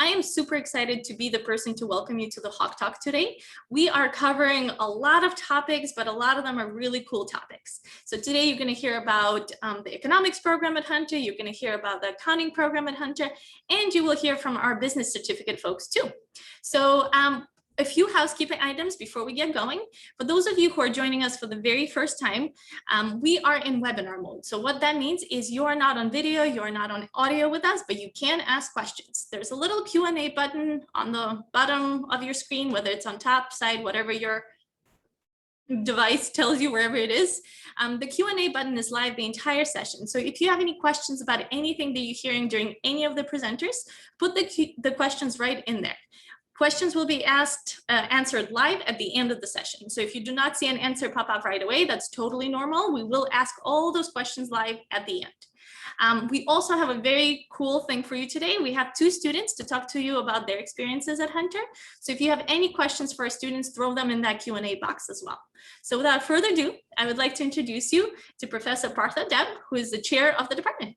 I am super excited to be the person to welcome you to the Hawk Talk today. We are covering a lot of topics, but a lot of them are really cool topics. So today you're going to hear about the economics program at Hunter, you're going to hear about the accounting program at Hunter, and you will hear from our business certificate folks too. So a few housekeeping items before we get going. For those of you who are joining us for the very first time, we are in webinar mode. So what that means is you are not on video, you are not on audio with us, but you can ask questions. There's a little Q&A button on the bottom of your screen, whether it's on top, side, whatever your device tells you, wherever it is. The Q&A button is live the entire session. So if you have any questions about anything that you're hearing during any of the presenters, put the questions right in there. Questions will be answered live at the end of the session. So if you do not see an answer pop up right away, that's totally normal. We will ask all those questions live at the end. We also have a very cool thing for you today. We have two students to talk to you about their experiences at Hunter. So if you have any questions for our students, throw them in that Q&A box as well. So without further ado, I would like to introduce you to Professor Partha Deb, who is the chair of the department.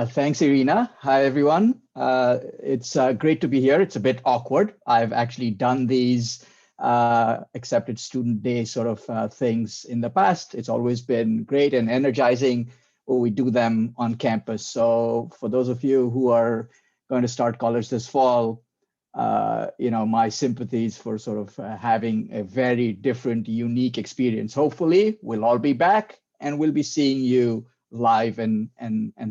Thanks, Irina. Hi, everyone. It's great to be here. It's a bit awkward. I've actually done these accepted student day sort of things in the past. It's always been great and energizing when we do them on campus. So for those of you who are going to start college this fall, my sympathies for sort of having a very different, unique experience. Hopefully, we'll all be back and we'll be seeing you live and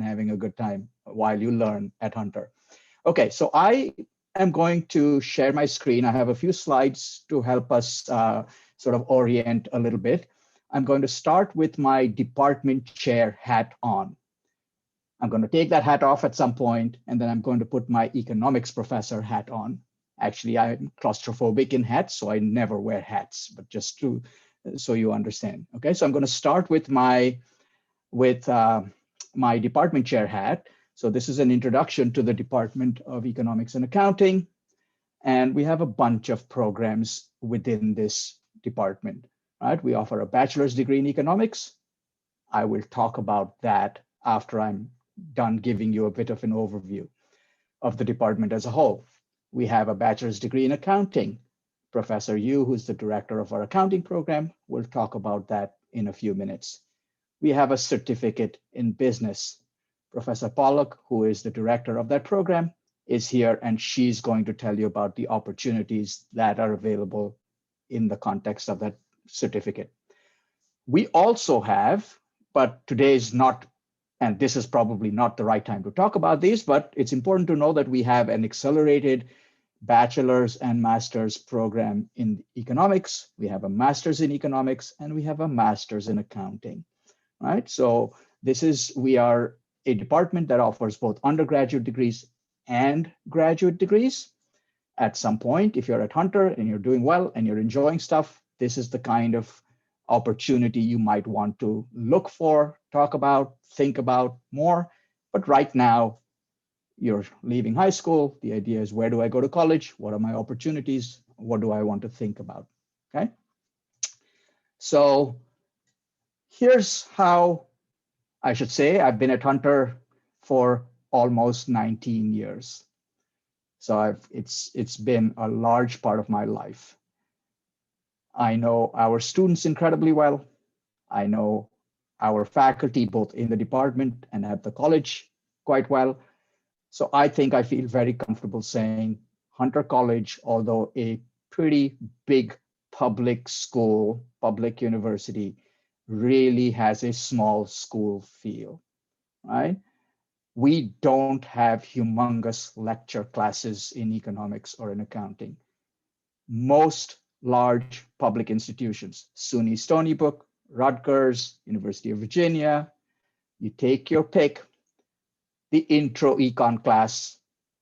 having a good time while you learn at Hunter. Okay, so I am going to share my screen. I have a few slides to help us sort of orient a little bit. I'm going to start with my department chair hat on. I'm going to take that hat off at some point, and then I'm going to put my economics professor hat on. Actually, I'm claustrophobic in hats, so I never wear hats, but just so you understand. Okay, so I'm going to start with my department chair hat. So this is an introduction to the Department of Economics and Accounting. And we have a bunch of programs within this department, right? We offer a bachelor's degree in economics. I will talk about that after I'm done giving you a bit of an overview of the department as a whole. We have a bachelor's degree in accounting. Professor Yu, who's the director of our accounting program, will talk about that in a few minutes. We have a certificate in business. Professor Pollock, who is the director of that program, is here, and she's going to tell you about the opportunities that are available in the context of that certificate. We also have, but today is not, and this is probably not the right time to talk about these, but it's important to know that we have an accelerated bachelor's and master's program in economics. We have a master's in economics, and we have a master's in accounting. Right, so we are a department that offers both undergraduate degrees and graduate degrees. At some point, if you're at Hunter and you're doing well and you're enjoying stuff, this is the kind of opportunity you might want to look for, talk about, think about more. But right now, you're leaving high school. The idea is, where do I go to college? What are my opportunities? What do I want to think about? Okay, so here's how I should say I've been at Hunter for almost 19 years. So it's been a large part of my life. I know our students incredibly well. I know our faculty, both in the department and at the college, quite well. So I think I feel very comfortable saying Hunter College, although a pretty big public school, public university, really has a small school feel, right? We don't have humongous lecture classes in economics or in accounting. Most large public institutions, SUNY Stony Brook, Rutgers, University of Virginia, you take your pick, the intro econ class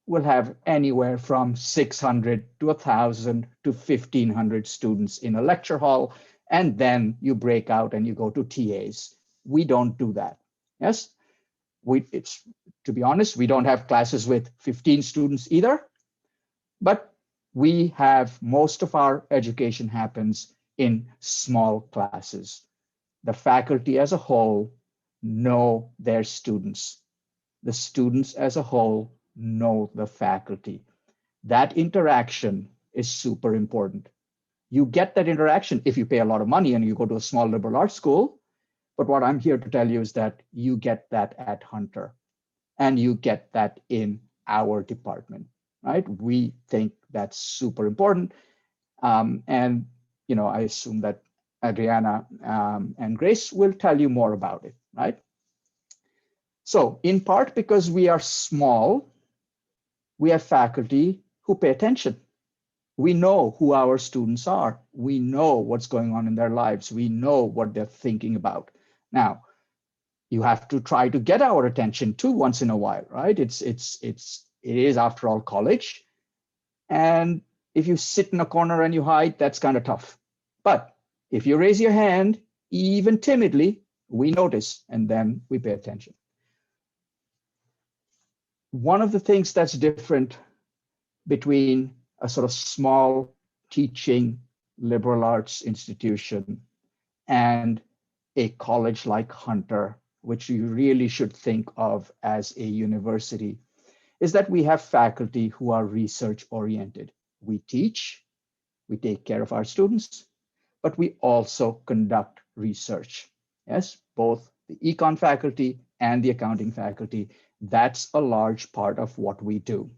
will have anywhere from 600 to 1,000 to 1,500 students in a lecture hall, and then you break out and you go to TAs. We don't do that. Yes, to be honest, we don't have classes with 15 students either, but we have most of our education happens in small classes. The faculty as a whole know their students. The students as a whole know the faculty. That interaction is super important. You get that interaction if you pay a lot of money and you go to a small liberal arts school. But what I'm here to tell you is that you get that at Hunter, and you get that in our department, right? We think that's super important. And I assume that Adriana and Grace will tell you more about it, right? So in part because we are small, we have faculty who pay attention. We know who our students are. We know what's going on in their lives. We know what they're thinking about. Now, you have to try to get our attention too once in a while, right? It is after all college. And if you sit in a corner and you hide, that's kind of tough. But if you raise your hand, even timidly, we notice and then we pay attention. One of the things that's different between a sort of small teaching liberal arts institution and a college like Hunter, which you really should think of as a university, is that we have faculty who are research oriented. We teach, we take care of our students, but we also conduct research. Yes, both the econ faculty and the accounting faculty, that's a large part of what we do.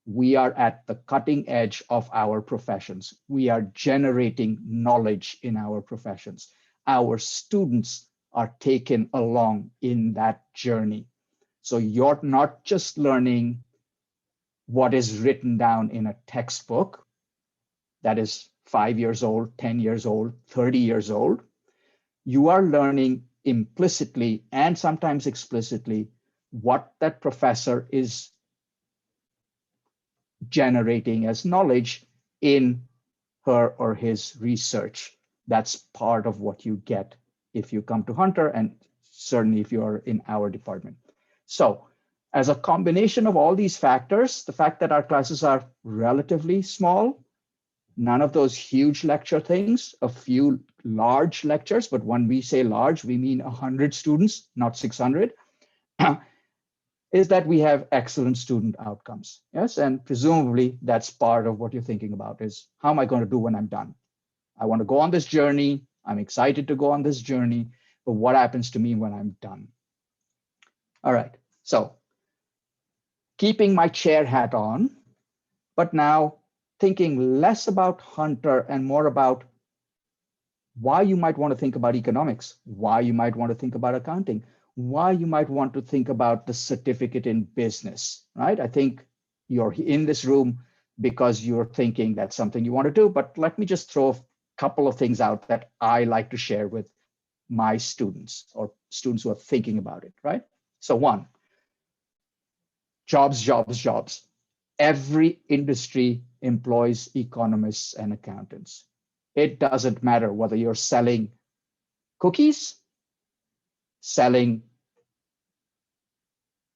We are at the cutting edge of our professions. We are generating knowledge in our professions. Our students are taken along in that journey. So you're not just learning what is written down in a textbook that is 5 years old, 10 years old, 30 years old. You are learning implicitly and sometimes explicitly what that professor is generating as knowledge in her or his research. That's part of what you get if you come to Hunter, and certainly if you're in our department. So as a combination of all these factors, the fact that our classes are relatively small, none of those huge lecture things, a few large lectures, but when we say large, we mean 100 students, not 600, is that we have excellent student outcomes. Yes, and presumably that's part of what you're thinking about is, how am I going to do when I'm done? I want to go on this journey. I'm excited to go on this journey, but what happens to me when I'm done? All right, so keeping my chair hat on, but now thinking less about Hunter and more about why you might want to think about economics, why you might want to think about accounting, why you might want to think about the certificate in business, right? I think you're in this room because you're thinking that's something you want to do, but let me just throw a couple of things out that I like to share with my students or students who are thinking about it, right? So one, jobs, jobs, jobs. Every industry employs economists and accountants. It doesn't matter whether you're selling cookies, selling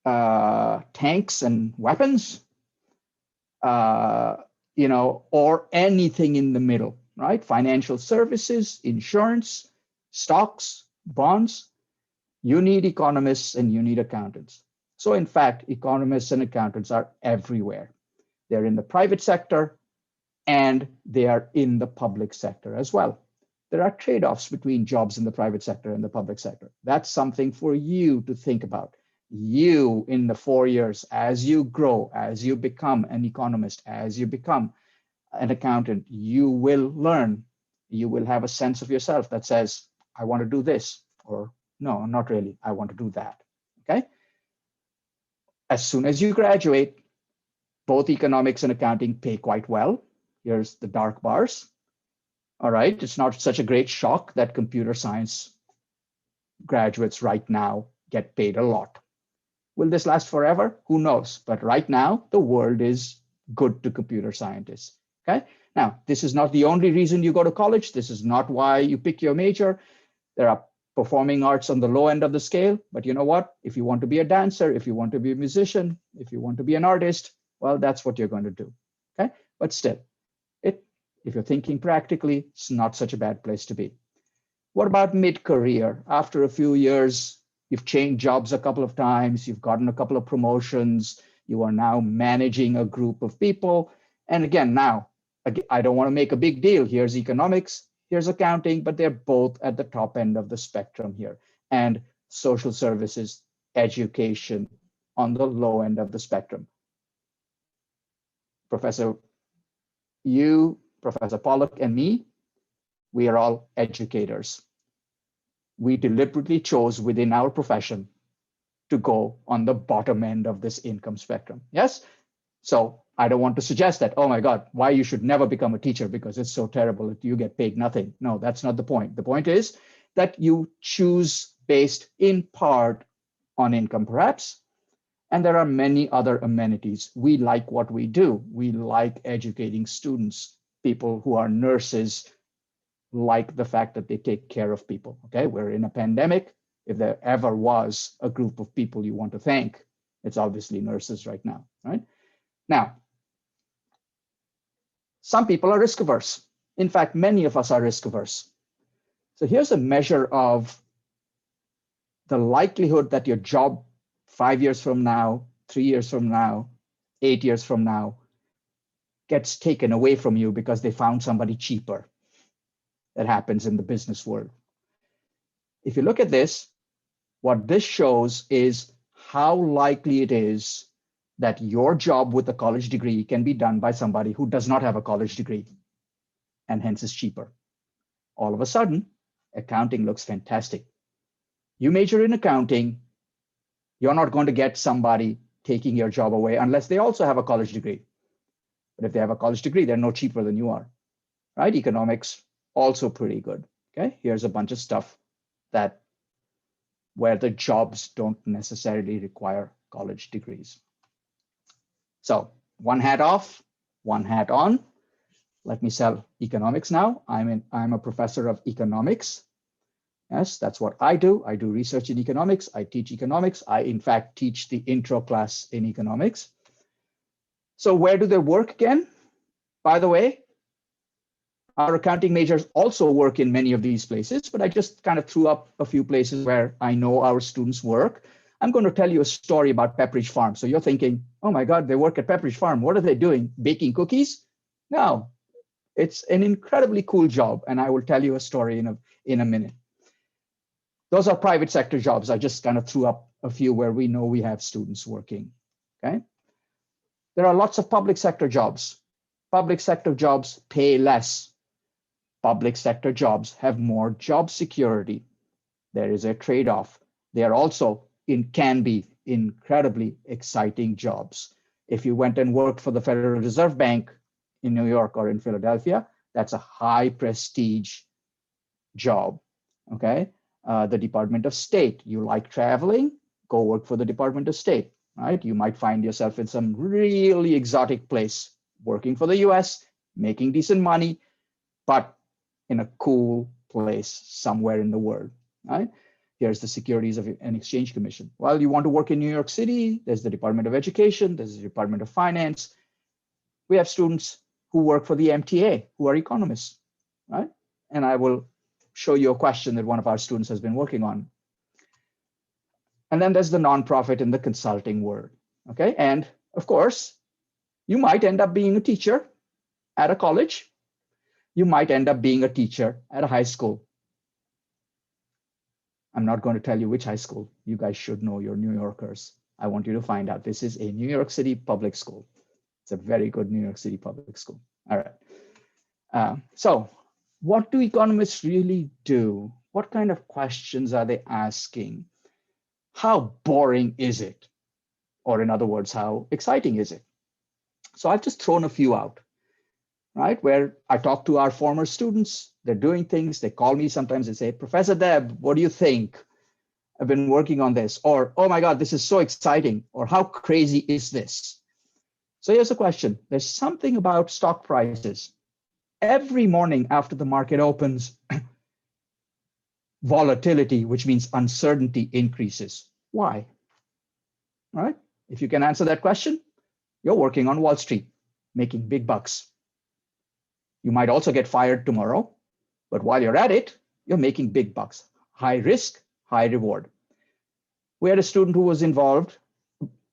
tanks and weapons, or anything in the middle, right? Financial services, insurance, stocks, bonds. You need economists and you need accountants. So in fact, economists and accountants are everywhere. They're in the private sector and they are in the public sector as well. There are trade-offs between jobs in the private sector and the public sector. That's something for you to think about. You, in the 4 years, as you grow, as you become an economist, as you become an accountant, you will learn. You will have a sense of yourself that says, I want to do this, or no, not really, I want to do that, okay? As soon as you graduate, both economics and accounting pay quite well. Here's the dark bars. All right, it's not such a great shock that computer science graduates right now get paid a lot. Will this last forever? Who knows? But right now, the world is good to computer scientists, okay? Now, this is not the only reason you go to college. This is not why you pick your major. There are performing arts on the low end of the scale, but you know what? If you want to be a dancer, if you want to be a musician, if you want to be an artist, well, that's what you're going to do, okay? But still, if you're thinking practically, it's not such a bad place to be. What about mid-career? After a few years, you've changed jobs a couple of times, you've gotten a couple of promotions, You are now managing a group of people. And again, now, I don't want to make a big deal. Here's economics, here's accounting, but they're both at the top end of the spectrum here. And social services, education on the low end of the spectrum. Professor Pollock, and me, we are all educators. We deliberately chose within our profession to go on the bottom end of this income spectrum. Yes? So I don't want to suggest that, oh my God, why you should never become a teacher because it's so terrible that you get paid nothing. No, that's not the point. The point is that you choose based in part on income, perhaps. And there are many other amenities. We like what we do. We like educating students. People who are nurses like the fact that they take care of people. Okay, we're in a pandemic. If there ever was a group of people you want to thank, it's obviously nurses right now, right? Now, some people are risk averse. In fact, many of us are risk averse. So here's a measure of the likelihood that your job 5 years from now, 3 years from now, 8 years from now gets taken away from you because they found somebody cheaper. That happens in the business world. If you look at this, what this shows is how likely it is that your job with a college degree can be done by somebody who does not have a college degree and hence is cheaper. All of a sudden, accounting looks fantastic. You major in accounting, you're not going to get somebody taking your job away unless they also have a college degree. But if they have a college degree, they're no cheaper than you are, right? Economics, also pretty good, okay? Here's a bunch of stuff that where the jobs don't necessarily require college degrees. So one hat off, one hat on. Let me sell economics now. I'm a professor of economics. Yes, that's what I do. I do research in economics. I teach economics. I, in fact, teach the intro class in economics. So where do they work again? By the way, our accounting majors also work in many of these places, but I just kind of threw up a few places where I know our students work. I'm going to tell you a story about Pepperidge Farm. So you're thinking, oh my God, they work at Pepperidge Farm. What are they doing? Baking cookies? No, it's an incredibly cool job. And I will tell you a story in a minute. Those are private sector jobs. I just kind of threw up a few where we know we have students working, okay? There are lots of public sector jobs. Public sector jobs pay less. Public sector jobs have more job security. There is a trade-off. They are also can be incredibly exciting jobs. If you went and worked for the Federal Reserve Bank in New York or in Philadelphia, that's a high prestige job, okay? The Department of State, you like traveling, go work for the Department of State, right? You might find yourself in some really exotic place, working for the US, making decent money, but in a cool place somewhere in the world, right? Here's the Securities and Exchange Commission. Well, you want to work in New York City, there's the Department of Education, there's the Department of Finance. We have students who work for the MTA, who are economists, right? And I will show you a question that one of our students has been working on. And then there's the nonprofit and the consulting world, okay? And of course, you might end up being a teacher at a college. You might end up being a teacher at a high school. I'm not going to tell you which high school. You guys should know, you're New Yorkers. I want you to find out. This is a New York City public school. It's a very good New York City public school. All right. So what do economists really do? What kind of questions are they asking? How boring is it? Or in other words, how exciting is it? So I've just thrown a few out, right? Where I talk to our former students, they're doing things, they call me sometimes and say, Professor Deb, what do you think? I've been working on this, or, oh my God, this is so exciting, or how crazy is this? So here's a question. There's something about stock prices. Every morning after the market opens, volatility, which means uncertainty, increases. Why? All right. If you can answer that question, you're working on Wall Street, making big bucks. You might also get fired tomorrow, but while you're at it, you're making big bucks. High risk, high reward. We had a student who was involved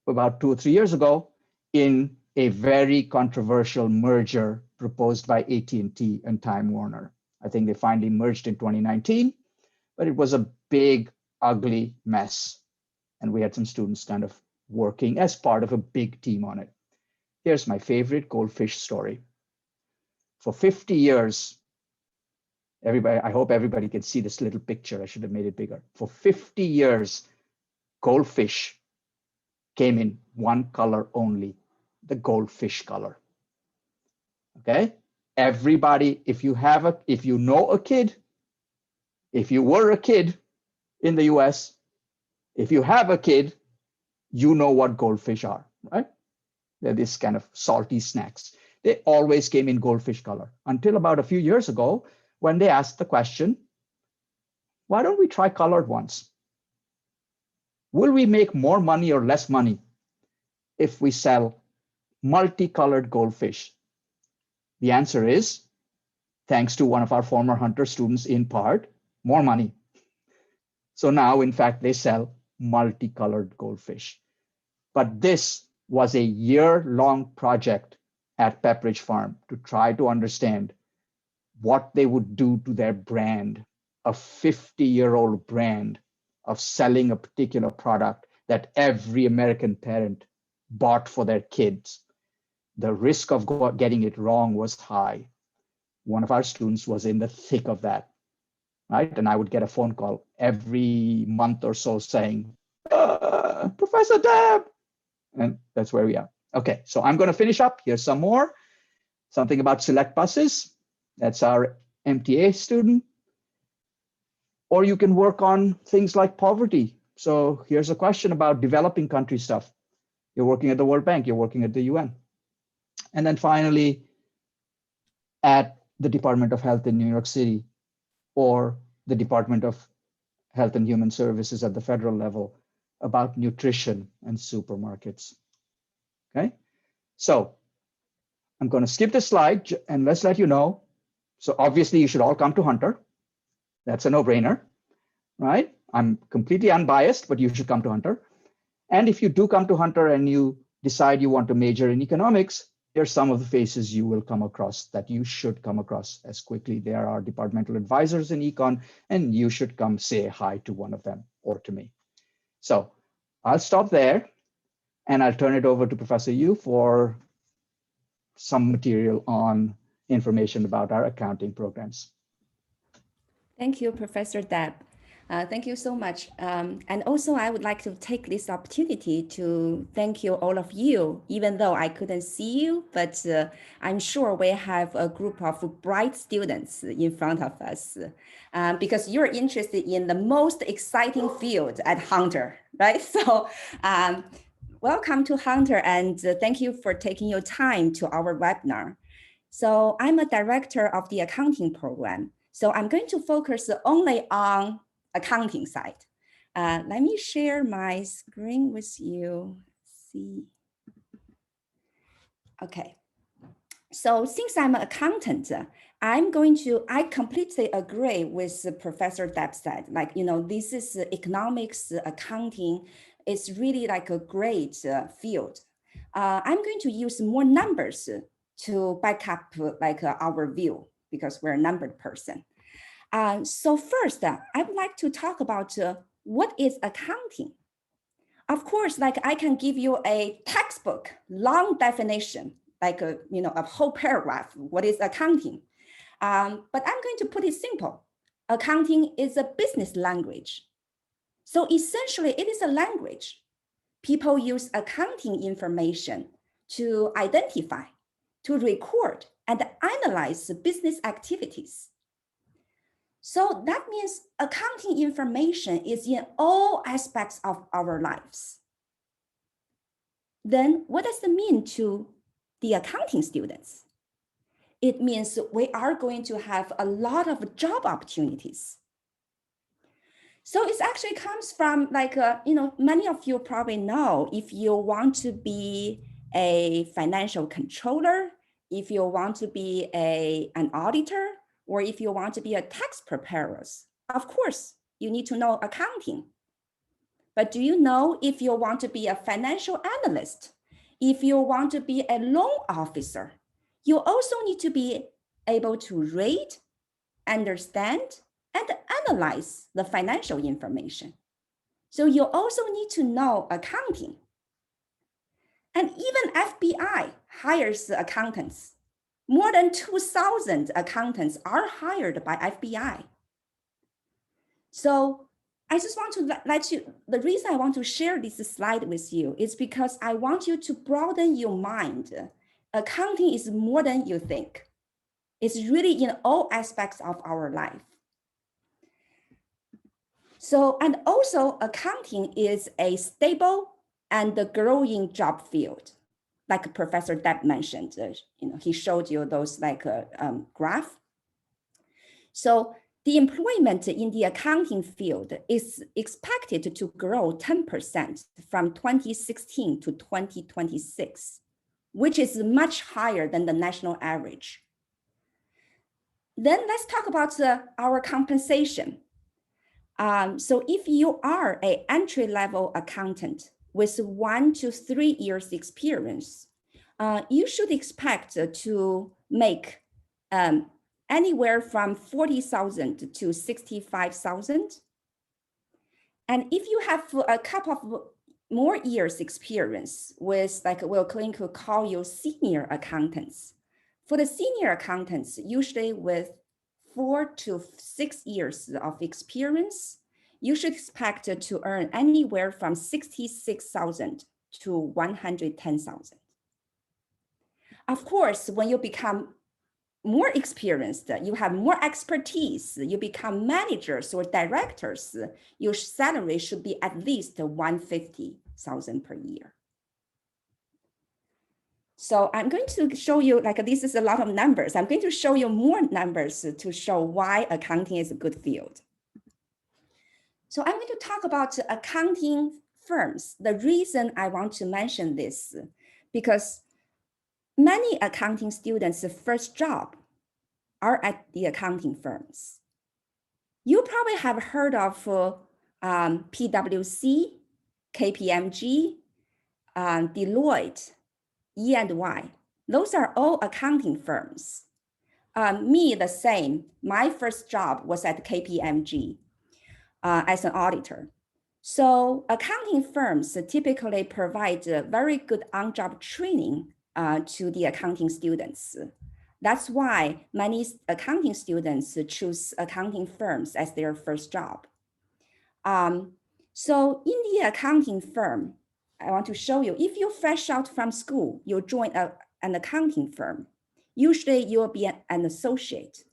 about 2 or 3 years ago in a very controversial merger proposed by AT&T and Time Warner. I think they finally merged in 2019, but it was a big, ugly mess. And we had some students kind of working as part of a big team on it. Here's my favorite goldfish story. For 50 years, everybody, I hope everybody can see this little picture. I should have made it bigger. For 50 years, goldfish came in one color only, the goldfish color. Okay? Everybody, if you know a kid, if you were a kid in the US, if you have a kid, you know what goldfish are, right? They're these kind of salty snacks. They always came in goldfish color until about a few years ago when they asked the question, why don't we try colored ones? Will we make more money or less money if we sell multicolored goldfish? The answer is, thanks to one of our former Hunter students in part, more money. So now, in fact, they sell multicolored goldfish. But this was a year-long project at Pepperidge Farm to try to understand what they would do to their brand, a 50-year-old brand of selling a particular product that every American parent bought for their kids. The risk of getting it wrong was high. One of our students was in the thick of that, right? And I would get a phone call every month or so saying, Professor Deb, and that's where we are. Okay, so I'm going to finish up. Here's some more. Something about select buses. That's our MTA student. Or you can work on things like poverty. So here's a question about developing country stuff. You're working at the World Bank, you're working at the UN. And then finally, at the Department of Health in New York City, or the Department of Health and Human Services at the federal level, about nutrition and supermarkets. Okay, so I'm going to skip this slide and let's let you know. So obviously you should all come to Hunter. That's a no-brainer, right? I'm completely unbiased, but you should come to Hunter. And if you do come to Hunter and you decide you want to major in economics, here's some of the faces you will come across that you should come across as quickly. There are departmental advisors in econ, and you should come say hi to one of them or to me. So I'll stop there and I'll turn it over to Professor Yu for some material on information about our accounting programs. Thank you, Professor Deb. Thank you so much. And also, I would like to take this opportunity to thank you, all of you, even though I couldn't see you, but I'm sure we have a group of bright students in front of us because you're interested in the most exciting field at Hunter, right? So welcome to Hunter, and thank you for taking your time to our webinar. So I'm a director of the accounting program. So I'm going to focus only on accounting side. Let me share my screen with you. See. Okay. So since I'm an accountant, I completely agree with Professor Deb said, like, this is economics, accounting. It's really like a great field. I'm going to use more numbers to back up like our view because we're a numbered person. So first, I would like to talk about what is accounting. Of course, like I can give you a textbook, long definition, like a whole paragraph, what is accounting? But I'm going to put it simple. Accounting is a business language. So essentially, it is a language. People use accounting information to identify, to record, and analyze business activities. So that means accounting information is in all aspects of our lives. Then what does it mean to the accounting students? It means we are going to have a lot of job opportunities. So it actually comes from like, many of you probably know, if you want to be a financial controller, if you want to be an auditor, or if you want to be a tax preparer, of course, you need to know accounting. But do you know if you want to be a financial analyst, if you want to be a loan officer, you also need to be able to read, understand, and analyze the financial information. So you also need to know accounting. And even FBI hires accountants. More than 2,000 accountants are hired by FBI. So I just want to let you, the reason I want to share this slide with you is because I want you to broaden your mind. Accounting is more than you think. It's really in all aspects of our life. So, and also accounting is a stable and a growing job field. Like Professor Depp mentioned, he showed you those graph. So the employment in the accounting field is expected to grow 10% from 2016 to 2026, which is much higher than the national average. Then let's talk about our compensation. So if you are an entry-level accountant with 1 to 3 years experience, you should expect to make anywhere from 40,000 to 65,000. And if you have a couple of more years experience with, like we're going to call you senior accountants. For the senior accountants, usually with 4 to 6 years of experience, you should expect to earn anywhere from 66,000 to 110,000. Of course, when you become more experienced, you have more expertise, you become managers or directors, your salary should be at least 150,000 per year. So I'm going to show you, like this is a lot of numbers. I'm going to show you more numbers to show why accounting is a good field. So I'm going to talk about accounting firms. The reason I want to mention this, because many accounting students' first job are at the accounting firms. You probably have heard of PwC, KPMG, Deloitte, E&Y. Those are all accounting firms. Me, the same. My first job was at KPMG as an auditor. So accounting firms typically provide very good on-job training to the accounting students. That's why many accounting students choose accounting firms as their first job. So in the accounting firm, I want to show you, if you're fresh out from school, you join an accounting firm, usually you'll be an associate.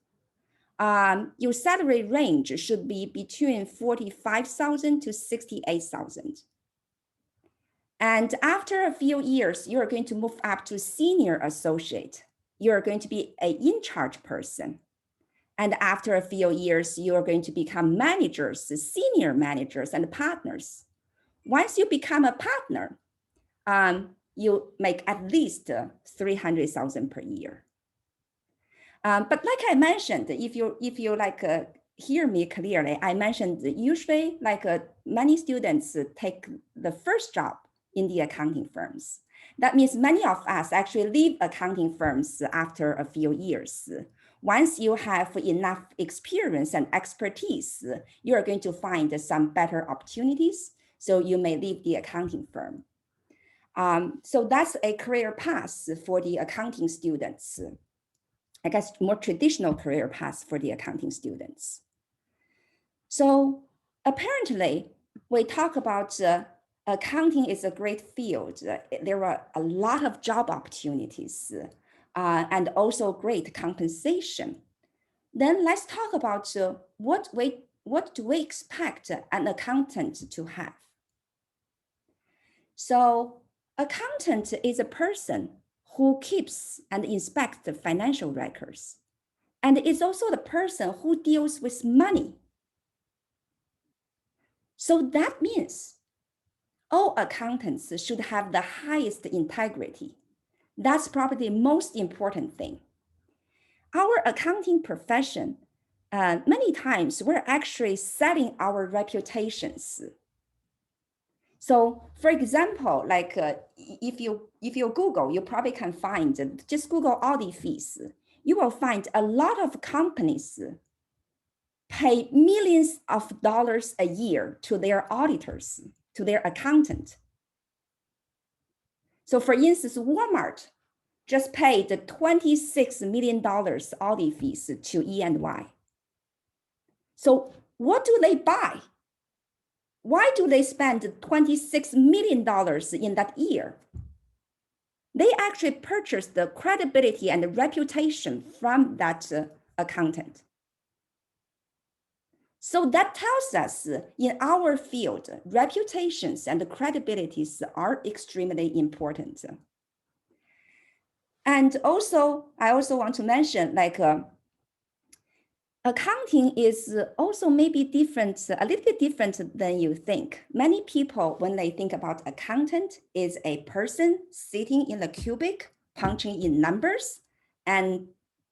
Your salary range should be between 45,000 to 68,000. And after a few years, you're going to move up to senior associate. You're going to be an in-charge person. And after a few years, you're going to become managers, senior managers, and partners. Once you become a partner, you make at least 300,000 per year. But like I mentioned, if you hear me clearly, I mentioned usually many students take the first job in the accounting firms. That means many of us actually leave accounting firms after a few years. Once you have enough experience and expertise, you're going to find some better opportunities. So you may leave the accounting firm. So that's a career path for the accounting students. I guess more traditional career path for the accounting students. So apparently, we talk about accounting is a great field. There are a lot of job opportunities and also great compensation. Then let's talk about what do we expect an accountant to have? So accountant is a person who keeps and inspects the financial records. And it's also the person who deals with money. So that means all accountants should have the highest integrity. That's probably the most important thing. Our accounting profession, many times we're actually selling our reputations. So for example, like if you Google, you probably can find, just Google audit fees. You will find a lot of companies pay millions of dollars a year to their auditors, to their accountant. So for instance, Walmart just paid $26 million audit fees to E&Y. So what do they buy? Why do they spend $26 million in that year? They actually purchased the credibility and the reputation from that accountant. So that tells us in our field, reputations and credibilities are extremely important. And also, I also want to mention, like, accounting is also maybe different, a little bit different than you think. Many people, when they think about accountant, is a person sitting in the cubicle, punching in numbers, and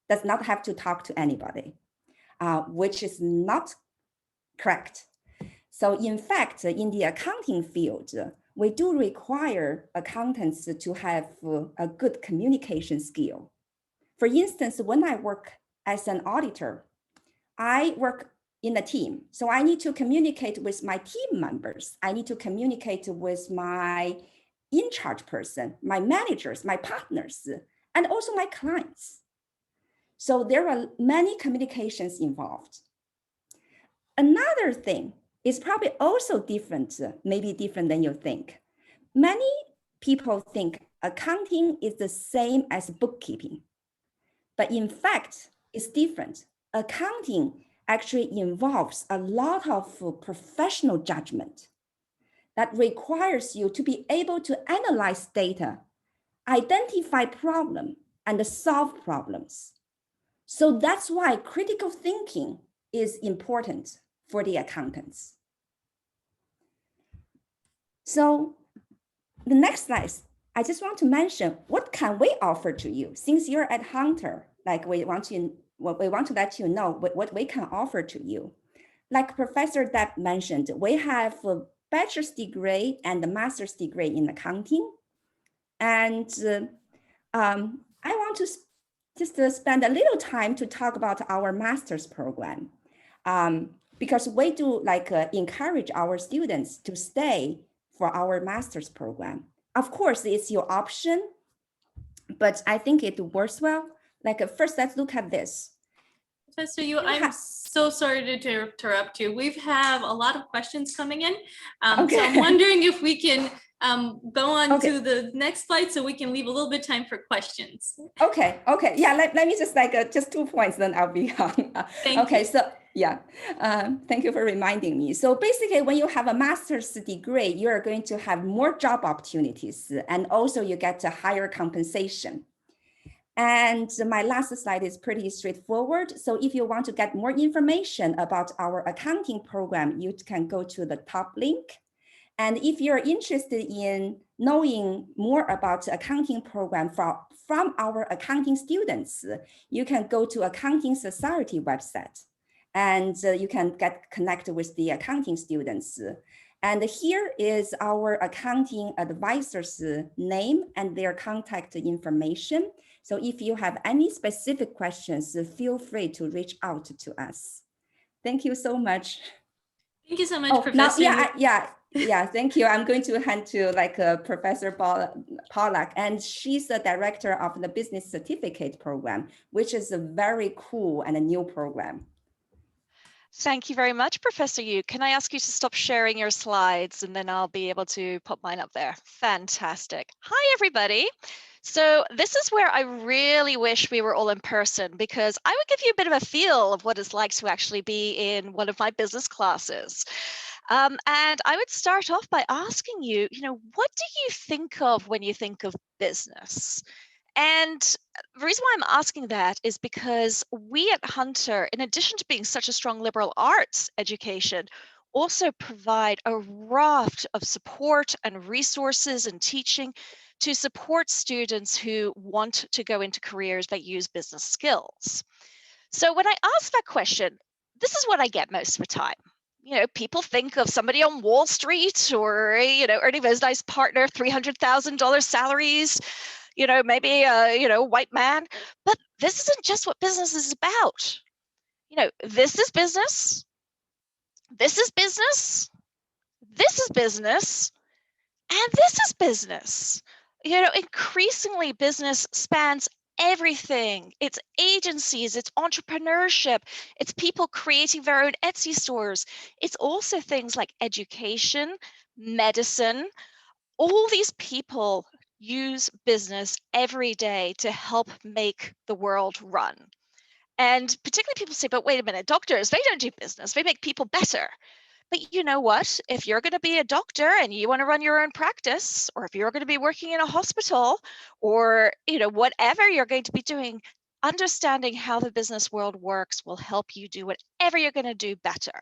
does not have to talk to anybody, which is not correct. So in fact, in the accounting field, we do require accountants to have a good communication skill. For instance, when I work as an auditor, I work in a team. So I need to communicate with my team members. I need to communicate with my in-charge person, my managers, my partners, and also my clients. So there are many communications involved. Another thing is probably also different, maybe different than you think. Many people think accounting is the same as bookkeeping, but in fact, it's different. Accounting actually involves a lot of professional judgment that requires you to be able to analyze data, identify problems, and solve problems. So that's why critical thinking is important for the accountants. So the next slide, I just want to mention, what can we offer to you? Since you're at Hunter, like we want to let you know what we can offer to you. Like Professor Depp mentioned, we have a bachelor's degree and a master's degree in accounting. And I want to just spend a little time to talk about our master's program. Because we do like encourage our students to stay for our master's program. Of course, it's your option, but I think it works well. Like first, let's look at this. Professor Yu, I'm so sorry to interrupt you. We have a lot of questions coming in. Okay. So I'm wondering if we can go on to the next slide so we can leave a little bit of time for questions. Okay. Yeah, let me just like just 2 points, then I'll be on. Thank you. So yeah, thank you for reminding me. So basically, when you have a master's degree, you're going to have more job opportunities, and also you get a higher compensation. And my last slide is pretty straightforward. So if you want to get more information about our accounting program, you can go to the top link. And if you're interested in knowing more about the accounting program from our accounting students, you can go to Accounting Society website, and you can get connected with the accounting students. And here is our accounting advisor's name and their contact information. So if you have any specific questions, feel free to reach out to us. Thank you so much. Thank you so much, Professor. Yeah, thank you. I'm going to hand to like Professor Pollack, and she's the director of the Business Certificate Program, which is a very cool and a new program. Thank you very much, Professor Yu. Can I ask you to stop sharing your slides, and then I'll be able to pop mine up there. Fantastic. Hi, everybody. So this is where I really wish we were all in person, because I would give you a bit of a feel of what it's like to actually be in one of my business classes. And I would start off by asking you, what do you think of when you think of business? And the reason why I'm asking that is because we at Hunter, in addition to being such a strong liberal arts education, also provide a raft of support and resources and teaching to support students who want to go into careers that use business skills. So when I ask that question, this is what I get most of the time. people think of somebody on Wall Street or, earning those nice partner $300,000 salaries, maybe a white man. But this isn't just what business is about. This is business. This is business. This is business. And this is business. Increasingly business spans everything. It's agencies, it's entrepreneurship, it's people creating their own Etsy stores. It's also things like education, medicine. All these people use business every day to help make the world run. And particularly people say, but wait a minute, doctors, they don't do business, they make people better. But you know what? If you're going to be a doctor and you want to run your own practice, or if you're going to be working in a hospital, or whatever you're going to be doing, understanding how the business world works will help you do whatever you're going to do better.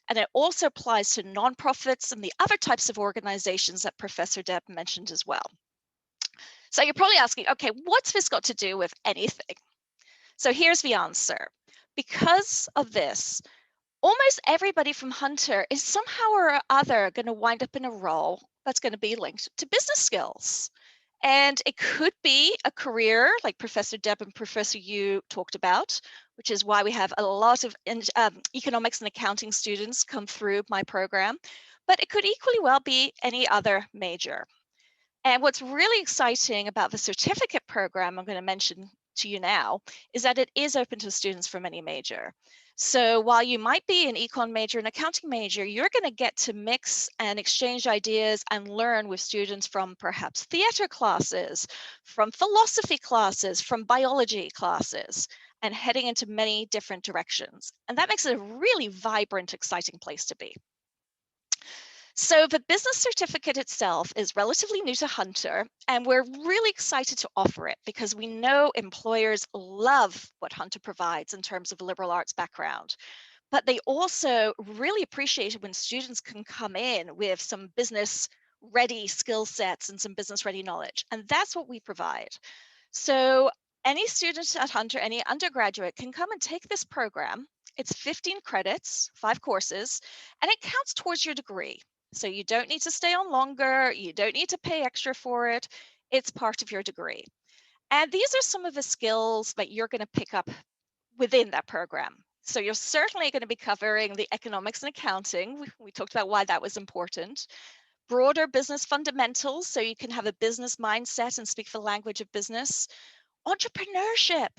And it also applies to nonprofits and the other types of organizations that Professor Deb mentioned as well. So you're probably asking, okay, what's this got to do with anything? So here's the answer. Because of this, almost everybody from Hunter is somehow or other going to wind up in a role that's going to be linked to business skills. And it could be a career like Professor Deb and Professor Yu talked about, which is why we have a lot of economics and accounting students come through my program. But it could equally well be any other major. And what's really exciting about the certificate program I'm going to mention to you now is that it is open to students from any major. So while you might be an econ major and accounting major, you're going to get to mix and exchange ideas and learn with students from perhaps theater classes, from philosophy classes, from biology classes, and heading into many different directions. And that makes it a really vibrant, exciting place to be. So the business certificate itself is relatively new to Hunter, and we're really excited to offer it because we know employers love what Hunter provides in terms of a liberal arts background. But they also really appreciate it when students can come in with some business ready skill sets and some business ready knowledge. And that's what we provide. So any student at Hunter, any undergraduate can come and take this program. It's 15 credits, 5 courses, and it counts towards your degree. So you don't need to stay on longer. You don't need to pay extra for it. It's part of your degree. And these are some of the skills that you're going to pick up within that program. So you're certainly going to be covering the economics and accounting. We talked about why that was important. Broader business fundamentals, so you can have a business mindset and speak the language of business. Entrepreneurship.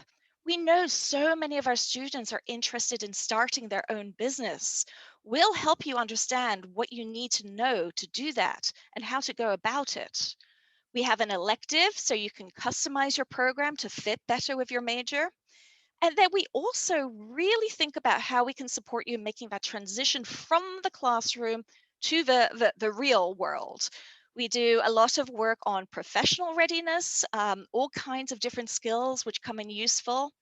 We know so many of our students are interested in starting their own business. We'll help you understand what you need to know to do that and how to go about it. We have an elective, so you can customize your program to fit better with your major. And then we also really think about how we can support you in making that transition from the classroom to the real world. We do a lot of work on professional readiness, all kinds of different skills which come in useful.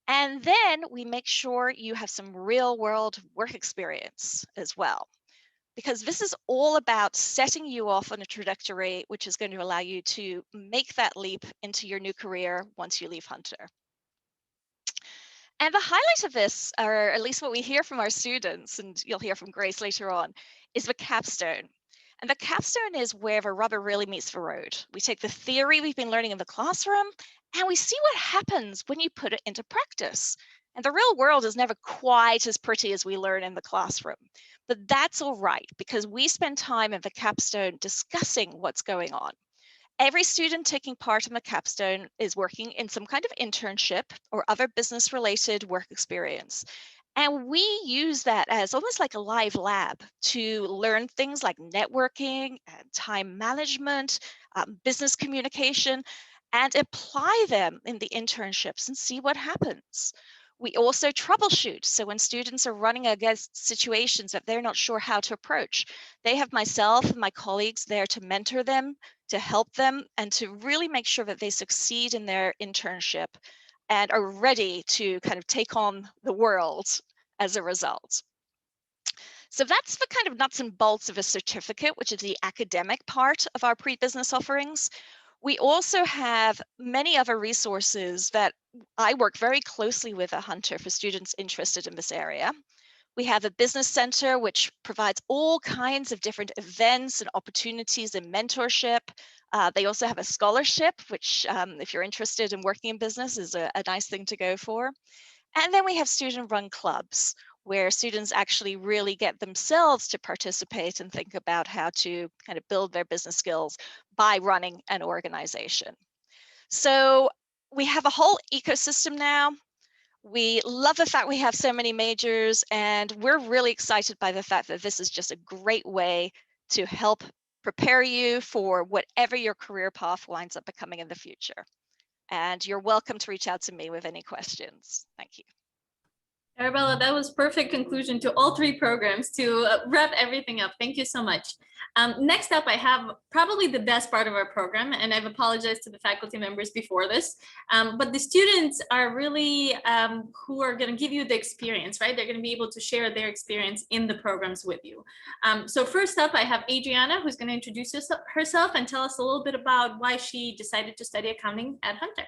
And then we make sure you have some real world work experience as well, because this is all about setting you off on a trajectory which is going to allow you to make that leap into your new career once you leave Hunter. And the highlight of this, or at least what we hear from our students, and you'll hear from Grace later on, is the capstone. And the capstone is where the rubber really meets the road. We take the theory we've been learning in the classroom and we see what happens when you put it into practice. And the real world is never quite as pretty as we learn in the classroom. But that's all right, because we spend time in the capstone discussing what's going on. Every student taking part in the capstone is working in some kind of internship or other business related work experience. And we use that as almost like a live lab to learn things like networking and time management, business communication, and apply them in the internships and see what happens. We also troubleshoot. So when students are running against situations that they're not sure how to approach, they have myself and my colleagues there to mentor them, to help them, and to really make sure that they succeed in their internship and are ready to kind of take on the world as a result. So that's the kind of nuts and bolts of a certificate, which is the academic part of our pre-business offerings. We also have many other resources that I work very closely with at Hunter for students interested in this area. We have a business center, which provides all kinds of different events and opportunities and mentorship. They also have a scholarship, which if you're interested in working in business is a nice thing to go for. And then we have student-run clubs, where students actually really get themselves to participate and think about how to kind of build their business skills by running an organization. So we have a whole ecosystem now. We love the fact we have so many majors, and we're really excited by the fact that this is just a great way to help prepare you for whatever your career path winds up becoming in the future. And you're welcome to reach out to me with any questions. Thank you. Arabella, that was perfect conclusion to all three programs to wrap everything up. Thank you so much. Next up, I have probably the best part of our program, and I've apologized to the faculty members before this, but the students are really who are going to give you the experience, right? They're going to be able to share their experience in the programs with you. So first up, I have Adriana, who's going to introduce herself and tell us a little bit about why she decided to study accounting at Hunter.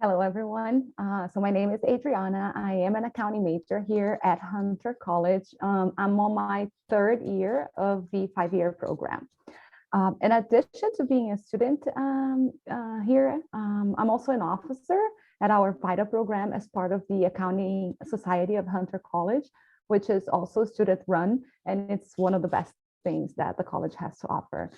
Hello, everyone. So my name is Adriana. I am an accounting major here at Hunter College. I'm on my third year of the 5-year program. In addition to being a student here, I'm also an officer at our VITA program as part of the Accounting Society of Hunter College, which is also student run, and it's one of the best things that the college has to offer.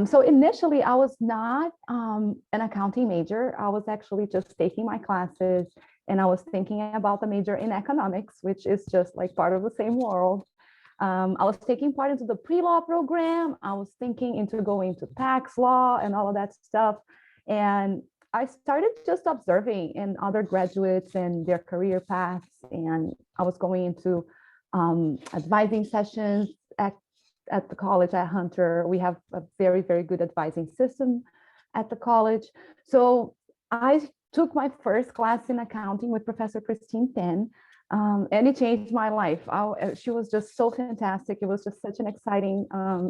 So initially, I was not an accounting major. I was actually just taking my classes, and I was thinking about the major in economics, which is just like part of the same world. I was taking part into the pre-law program. I was thinking into going to tax law and all of that stuff. And I started just observing in other graduates and their career paths. And I was going into advising sessions at the college at Hunter. We have a very, very good advising system at the college. So I took my first class in accounting with Professor Christine Ten, and it changed my life. She was just so fantastic. It was just such an exciting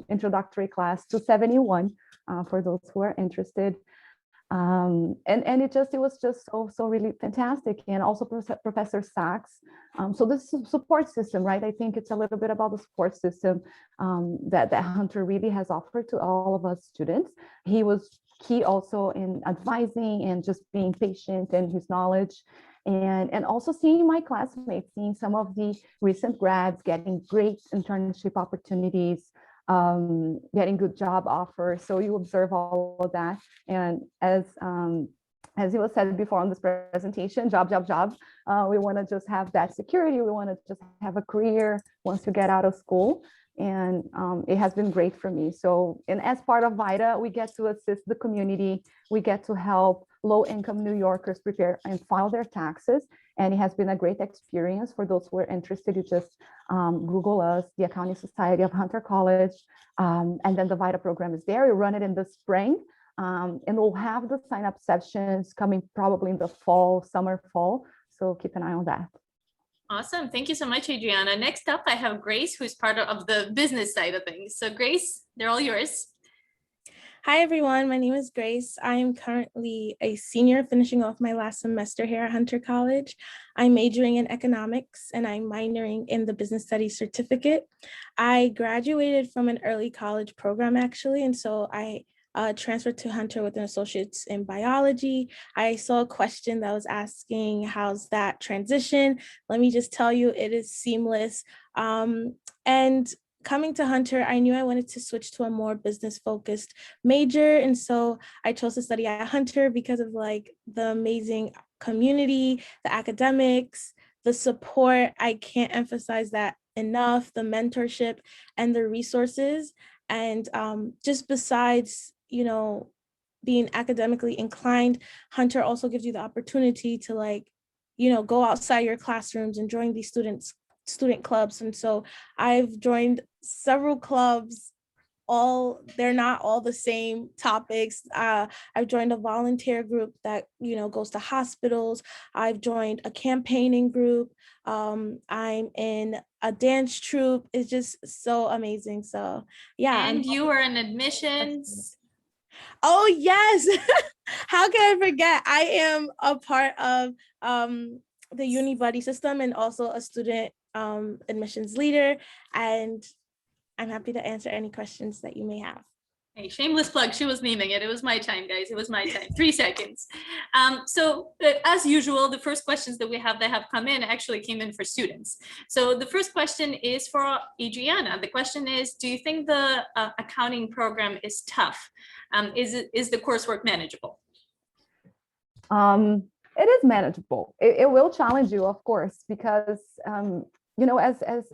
introductory class to 71 for those who are interested. And it was just so really fantastic. And also Professor Sachs. So this support system, right? I think it's a little bit about the support system that Hunter really has offered to all of us students. He was key also in advising and just being patient and his knowledge. And also seeing my classmates, seeing some of the recent grads getting great internship opportunities, getting good job offers. So you observe all of that. And as it was said before on this presentation, job. We want to just have that security. We want to just have a career once you get out of school. And it has been great for me. So, and as part of VITA, we get to assist the community. We get to help low-income New Yorkers prepare and file their taxes. And it has been a great experience for those who are interested. You just Google us, the Accounting Society of Hunter College. And then the VITA program is there. We run it in the spring. And we'll have the sign-up sessions coming probably in the summer, fall. So keep an eye on that. Awesome. Thank you so much, Adriana. Next up, I have Grace, who's part of the business side of things. So Grace, they're all yours. Hi, everyone. My name is Grace. I am currently a senior finishing off my last semester here at Hunter College. I'm majoring in economics and I'm minoring in the business studies certificate. I graduated from an early college program, actually, and so I transferred to Hunter with an associate's in biology. I saw a question that was asking, how's that transition? Let me just tell you, it is seamless. And coming to Hunter, I knew I wanted to switch to a more business-focused major. And so I chose to study at Hunter because of like the amazing community, the academics, the support. I can't emphasize that enough, the mentorship and the resources. And just besides, being academically inclined, Hunter also gives you the opportunity to go outside your classrooms and join these student clubs. And so I've joined several clubs. They're not all the same topics. I've joined a volunteer group that goes to hospitals. I've joined a campaigning group. I'm in a dance troupe. It's just so amazing. So yeah. And you were in admissions. Oh yes. How can I forget? I am a part of the uni buddy system and also a student admissions leader, and I'm happy to answer any questions that you may have. Hey, shameless plug, she was naming it. It was my time, guys. It was my time. 3 seconds. As usual, the first questions that have come in actually came in for students. So the first question is for Adriana. The question is, do you think the accounting program is tough? Is the coursework manageable? It is manageable. It will challenge you, of course, because as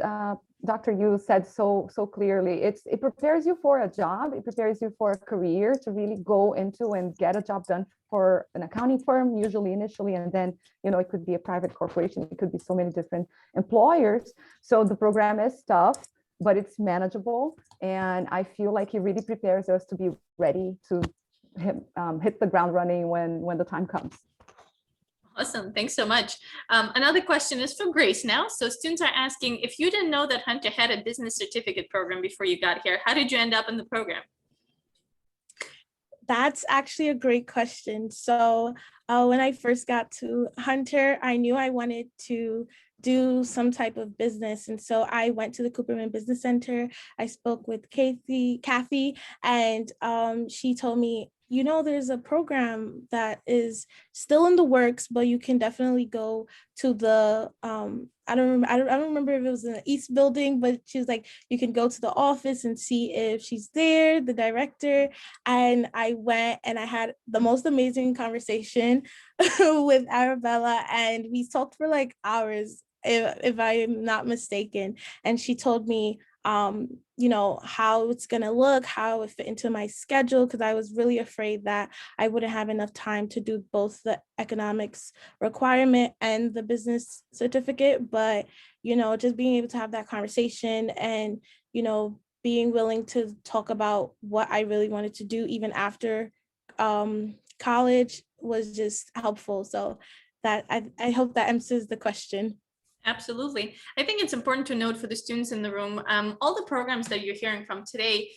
Dr. Yu said so clearly, it prepares you for a job, it prepares you for a career to really go into and get a job done for an accounting firm, usually initially, and then it could be a private corporation, it could be so many different employers. So the program is tough, but it's manageable, and I feel like it really prepares us to be ready to hit the ground running when the time comes. Awesome, thanks so much. Another question is from Grace now. So students are asking, if you didn't know that Hunter had a business certificate program before you got here, how did you end up in the program? That's actually a great question. So when I first got to Hunter, I knew I wanted to do some type of business. And so I went to the Cooperman Business Center. I spoke with Kathy, and she told me, there's a program that is still in the works, but you can definitely go to the, I don't remember if it was in the East building, but she was like, you can go to the office and see if she's there, the director. And I went and I had the most amazing conversation with Arabella, and we talked for like hours, if I am not mistaken. And she told me, how it's going to look, how it fit into my schedule, because I was really afraid that I wouldn't have enough time to do both the economics requirement and the business certificate. But, just being able to have that conversation and, being willing to talk about what I really wanted to do even after college was just helpful. So that I hope that answers the question. Absolutely. I think it's important to note for the students in the room, all the programs that you're hearing from today,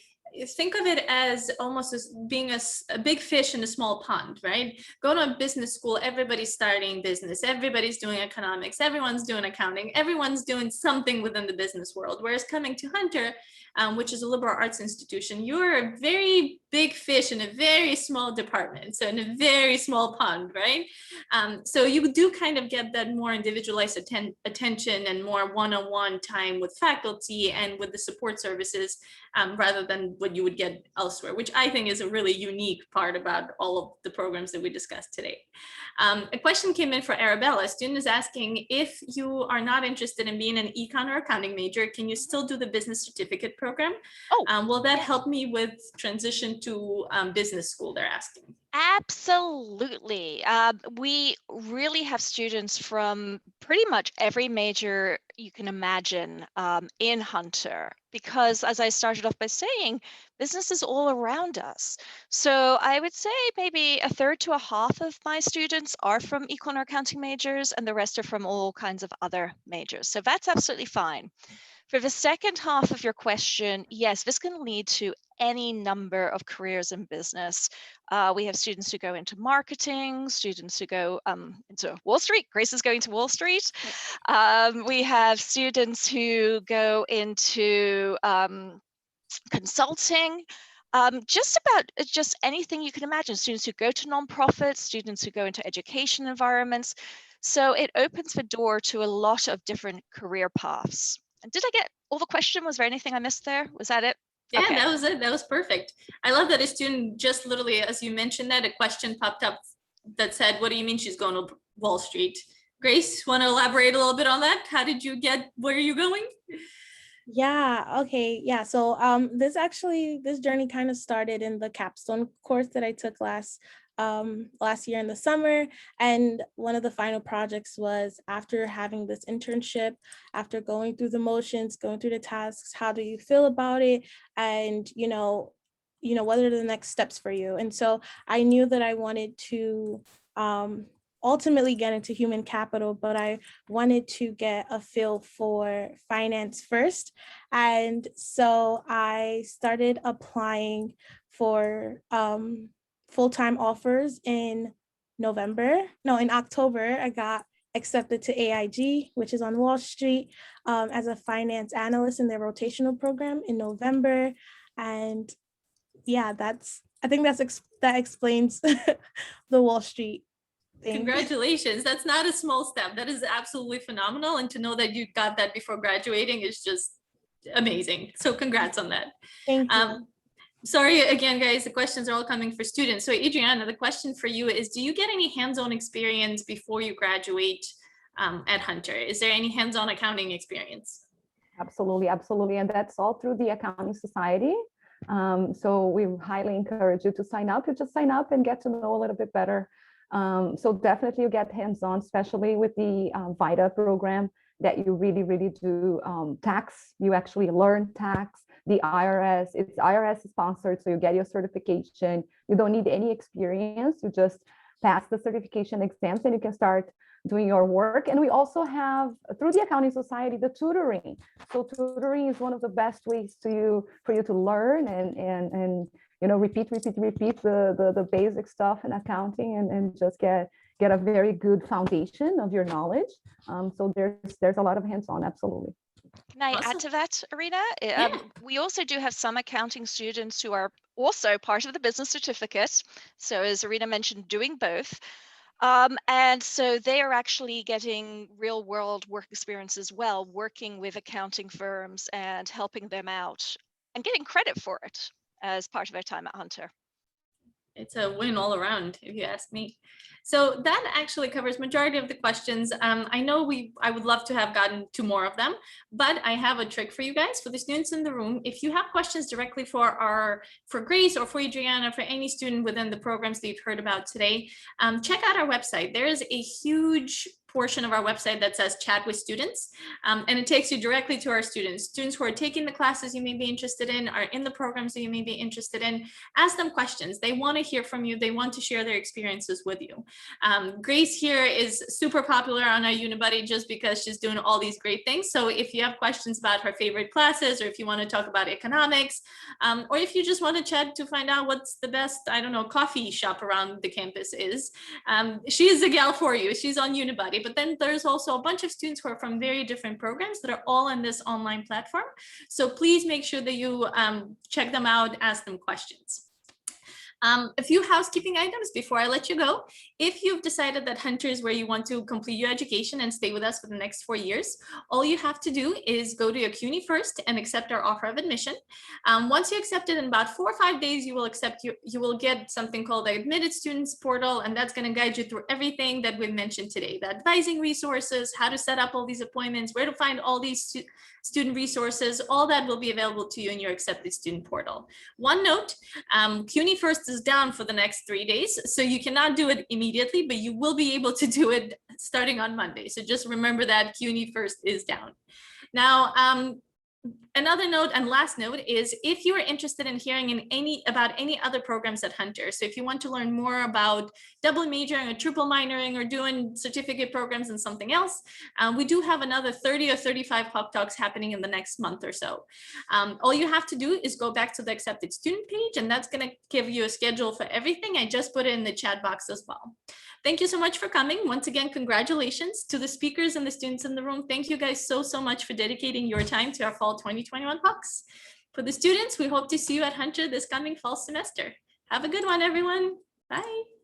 think of it as almost as being a big fish in a small pond, right? Go to a business school, everybody's starting business, everybody's doing economics, everyone's doing accounting, everyone's doing something within the business world. Whereas coming to Hunter, which is a liberal arts institution, you're a very big fish in a very small department, so in a very small pond, right? So you do kind of get that more individualized attention and more one-on-one time with faculty and with the support services, rather than what you would get elsewhere, which I think is a really unique part about all of the programs that we discussed today. A question came in for Arabella. A student is asking, if you are not interested in being an econ or accounting major, can you still do the business certificate program? Will that help me with transition to business school, they're asking? Absolutely. We really have students from pretty much every major you can imagine in Hunter, because as I started off by saying, business is all around us. So I would say maybe a third to a half of my students are from econ or accounting majors, and the rest are from all kinds of other majors. So that's absolutely fine. For the second half of your question, yes, this can lead to any number of careers in business. We have students who go into marketing, students who go into Wall Street. Grace is going to Wall Street. We have students who go into consulting, just anything you can imagine. Students who go to nonprofits, students who go into education environments. So it opens the door to a lot of different career paths. And did I get all the question? Was there anything I missed there? Was that it? Yeah, okay. That was it. That was perfect. I love that a student just literally, as you mentioned that, a question popped up that said, what do you mean she's going to Wall Street? Grace, want to elaborate a little bit on that? How did you get, where are you going? Yeah, okay. Yeah, so this journey kind of started in the capstone course that I took last year in the summer. And one of the final projects was, after having this internship, after going through the motions, going through the tasks, how do you feel about it? And, what are the next steps for you? And so I knew that I wanted to ultimately get into human capital, but I wanted to get a feel for finance first. And so I started applying for full-time offers in October. I got accepted to AIG, which is on Wall Street, as a finance analyst in their rotational program in November. And yeah, I think that explains the Wall Street thing. Congratulations. That's not a small step. That is absolutely phenomenal. And to know that you got that before graduating is just amazing. So congrats on that. Thank you. Sorry again, guys, the questions are all coming for students. So Adriana, the question for you is, do you get any hands-on experience before you graduate at Hunter? Is there any hands-on accounting experience? Absolutely, absolutely. And that's all through the Accounting Society. So we highly encourage you to sign up. You just sign up and get to know a little bit better. So definitely you get hands-on, especially with the VITA program that you really, really do tax. You actually learn tax. The IRS, it's IRS sponsored, so you get your certification. You don't need any experience. You just pass the certification exams and you can start doing your work. And we also have, through the Accounting Society, the tutoring. So tutoring is one of the best ways for you to learn and repeat the basic stuff in accounting and just get a very good foundation of your knowledge. So there's a lot of hands-on, absolutely. Can I add to that, Irina? We also do have some accounting students who are also part of the business certificate. So as Irina mentioned, doing both. And so they are actually getting real world work experience as well, working with accounting firms and helping them out and getting credit for it as part of their time at Hunter. It's a win all around, if you ask me. So that actually covers majority of the questions. I know I would love to have gotten to more of them, but I have a trick for you guys, for the students in the room. If you have questions directly for Grace or for Adriana, for any student within the programs that you've heard about today, check out our website. There is a huge portion of our website that says chat with students, and it takes you directly to our students who are taking the classes you may be interested in, are in the programs that you may be interested in. Ask them questions. They want to hear from you. They want to share their experiences with you. Grace here is super popular on our Unibuddy just because she's doing all these great things. So if you have questions about her favorite classes, or if you want to talk about economics, or if you just want to chat to find out what's the best, I don't know, coffee shop around the campus is, she is the gal for you. She's on Unibuddy. But then there's also a bunch of students who are from very different programs that are all on this online platform. So please make sure that you check them out, ask them questions. A few housekeeping items before I let you go. If you've decided that Hunter is where you want to complete your education and stay with us for the next 4 years, all you have to do is go to your CUNY first and accept our offer of admission. Once you accept it, in about 4 or 5 days, you will get something called the Admitted Students Portal, and that's going to guide you through everything that we've mentioned today: the advising resources, how to set up all these appointments, where to find all these student resources. All that will be available to you in your Accepted Student Portal. One note, CUNY First is down for the next 3 days, so you cannot do it immediately, but you will be able to do it starting on Monday. So just remember that CUNY First is down. Now, another note and last note is, if you are interested in hearing about any other programs at Hunter, so if you want to learn more about double majoring or triple minoring or doing certificate programs and something else, we do have another 30 or 35 Hawk Talks happening in the next month or so. All you have to do is go back to the Accepted Student page, and that's going to give you a schedule for everything. I just put it in the chat box as well. Thank you so much for coming. Once again, congratulations to the speakers and the students in the room. Thank you guys so much for dedicating your time to our fall 2021 Hawks. For the students, we hope to see you at Hunter this coming fall semester. Have a good one, everyone. Bye.